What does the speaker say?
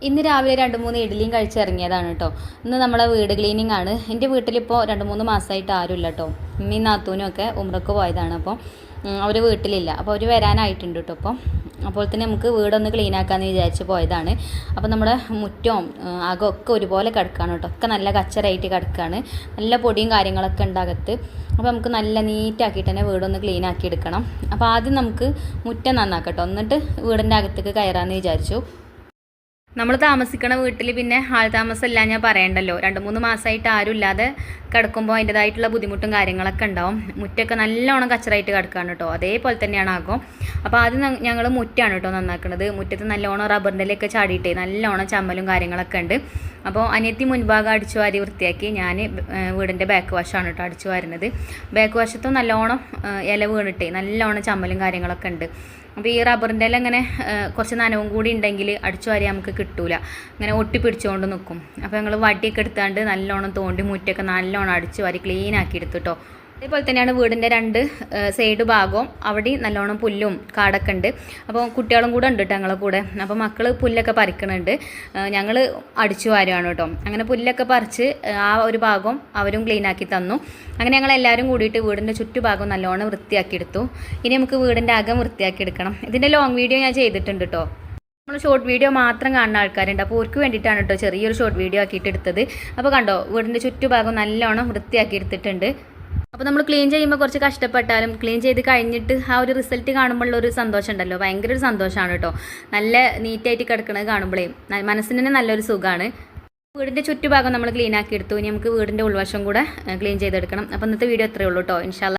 ഇന്ന് രാവിലെ 2-3 ഇഡ്ഡലിയും കഴിച്ചിറങ്ങിയതാണ് കേട്ടോ. ഇന്ന് നമ്മളെ വീട് ക്ലീനിങ് ആണ്. എൻ്റെ വീട്ടിലിപ്പോൾ 2-3 മാസമായിട്ട് ആരുമില്ല കേട്ടോ. ഉമ്മയും നാത്തൂനും ഒക്കെ ഉംറക്ക് പോയതാണ്. അപ്പോൾ അവർ വീട്ടിലില്ല. അപ്പോൾ അവർ വരാനായിട്ടുണ്ട് കേട്ടോ. അപ്പോൾ തന്നെ നമുക്ക് വീടൊന്ന് ക്ലീൻ ആക്കാമെന്ന് വിചാരിച്ച് പോയതാണ്. അപ്പോൾ നമ്മുടെ മുറ്റവും അകമൊക്കെ ഒരുപോലെ കിടക്കുകയാണ് കേട്ടോ. ഒക്കെ നല്ല കച്ചറായിട്ട് കിടക്കുകയാണ്. നല്ല പൊടിയും കാര്യങ്ങളൊക്കെ ഉണ്ട് അകത്ത്. അപ്പോൾ നമുക്ക് നല്ല നീറ്റാക്കിയിട്ട് തന്നെ വീടൊന്ന് ക്ലീൻ ആക്കി എടുക്കണം. അപ്പോൾ ആദ്യം നമുക്ക് മുറ്റം നന്നാക്കട്ടോ, എന്നിട്ട് വീടിൻ്റെ അകത്തേക്ക് കയറാമെന്ന് വിചാരിച്ചു. നമ്മൾ താമസിക്കണ വീട്ടിൽ പിന്നെ ആൾ താമസമില്ല ഞാൻ പറയണ്ടല്ലോ. 2-3 മാസമായിട്ട് ആരും ഇല്ലാതെ കിടക്കുമ്പോൾ അതിൻ്റെതായിട്ടുള്ള ബുദ്ധിമുട്ടും കാര്യങ്ങളൊക്കെ ഉണ്ടാവും. മുറ്റൊക്കെ നല്ലോണം കച്ചറായിട്ട് കിടക്കുകയാണ് കേട്ടോ. അതേപോലെ തന്നെയാണ് ആകും. അപ്പോൾ ആദ്യം ഞങ്ങൾ മുറ്റാണ് കേട്ടോ നന്നാക്കുന്നത്. മുറ്റത്ത് നല്ലോണം റബ്ബറിൻ്റെലൊക്കെ ചാടിയിട്ടേ നല്ലോണം ചമ്മലും കാര്യങ്ങളൊക്കെ ഉണ്ട്. അപ്പോൾ അനിയത്തി മുൻഭാഗം അടിച്ചു വാരി വൃത്തിയാക്കി. ഞാൻ വീടിൻ്റെ ബാക്ക് വശമാണ് കേട്ടോ അടിച്ചു വാരുന്നത്. ബാക്ക് വശത്തും നല്ലോണം ഇല വീണിട്ടേ നല്ലോണം ചമ്മലും കാര്യങ്ങളൊക്കെ ഉണ്ട്. അപ്പോൾ ഈ റബ്ബറിൻ്റെ എല്ലാം ഇങ്ങനെ കുറച്ച് നനവും കൂടി ഉണ്ടെങ്കിൽ അടിച്ചു വാരി നമുക്ക് കിട്ടൂല, ഇങ്ങനെ ഒട്ടിപ്പിടിച്ചുകൊണ്ട് നിൽക്കും. അപ്പോൾ ഞങ്ങൾ വടിയൊക്കെ എടുത്താണ്ട് നല്ലോണം തോണ്ടി മുറ്റൊക്കെ നല്ലോണം അടിച്ചു വാരി ക്ലീൻ ആക്കി എടുത്തു കേട്ടോ. അതേപോലെ തന്നെയാണ് വീടിൻ്റെ 2 സൈഡ് ഭാഗവും അവിടെയും നല്ലോണം പുല്ലും കാടൊക്കെ ഉണ്ട്. അപ്പോൾ കുട്ടികളും കൂടെ ഉണ്ട് കേട്ടോ ഞങ്ങളെ കൂടെ. അപ്പോൾ മക്കൾ പുല്ലൊക്കെ പറിക്കണുണ്ട്, ഞങ്ങൾ അടിച്ചു വാരുകയാണ് കേട്ടോ. അങ്ങനെ പുല്ലൊക്കെ പറിച്ച് ആ ഒരു ഭാഗം അവരും ക്ലീൻ ആക്കി തന്നു. അങ്ങനെ ഞങ്ങൾ എല്ലാവരും കൂടിയിട്ട് വീടിൻ്റെ ചുറ്റുഭാഗം നല്ലോണം വൃത്തിയാക്കി എടുത്തു. ഇനി നമുക്ക് വീടിൻ്റെ അകം വൃത്തിയാക്കി എടുക്കണം. ഇതിൻ്റെ ലോങ് വീഡിയോ ഞാൻ ചെയ്തിട്ടുണ്ട് കേട്ടോ. നമ്മൾ ഷോർട്ട് വീഡിയോ മാത്രം കാണുന്ന ആൾക്കാരുണ്ട്. അപ്പോൾ അവർക്ക് വേണ്ടിയിട്ടാണ് കേട്ടോ ചെറിയൊരു ഷോർട്ട് വീഡിയോ ആക്കിയിട്ട് എടുത്തത്. അപ്പോൾ കണ്ടോ വീടിൻ്റെ ചുറ്റുഭാഗം നല്ലോണം വൃത്തിയാക്കി എടുത്തിട്ടുണ്ട്. അപ്പോൾ നമ്മൾ ക്ലീൻ ചെയ്യുമ്പോൾ കുറച്ച് കഷ്ടപ്പെട്ടാലും ക്ലീൻ ചെയ്ത് കഴിഞ്ഞിട്ട് ആ ഒരു റിസൾട്ട് കാണുമ്പോഴുള്ളൊരു സന്തോഷം ഉണ്ടല്ലോ, ഭയങ്കര ഒരു സന്തോഷമാണ് കേട്ടോ. നല്ല നീറ്റായിട്ട് കിടക്കുന്നത് കാണുമ്പോഴേ മനസ്സിന് തന്നെ നല്ലൊരു സുഖമാണ്. വീടിൻ്റെ ചുറ്റുഭാഗം നമ്മൾ ക്ലീൻ ആക്കി എടുത്തു. ഇനി നമുക്ക് വീടിൻ്റെ ഉൾവശം കൂടെ ക്ലീൻ ചെയ്തെടുക്കണം. അപ്പോൾ ഇന്നത്തെ വീഡിയോ ഇത്രയേ ഉള്ളൂ കേട്ടോ. ഇൻഷാ അല്ലാഹ്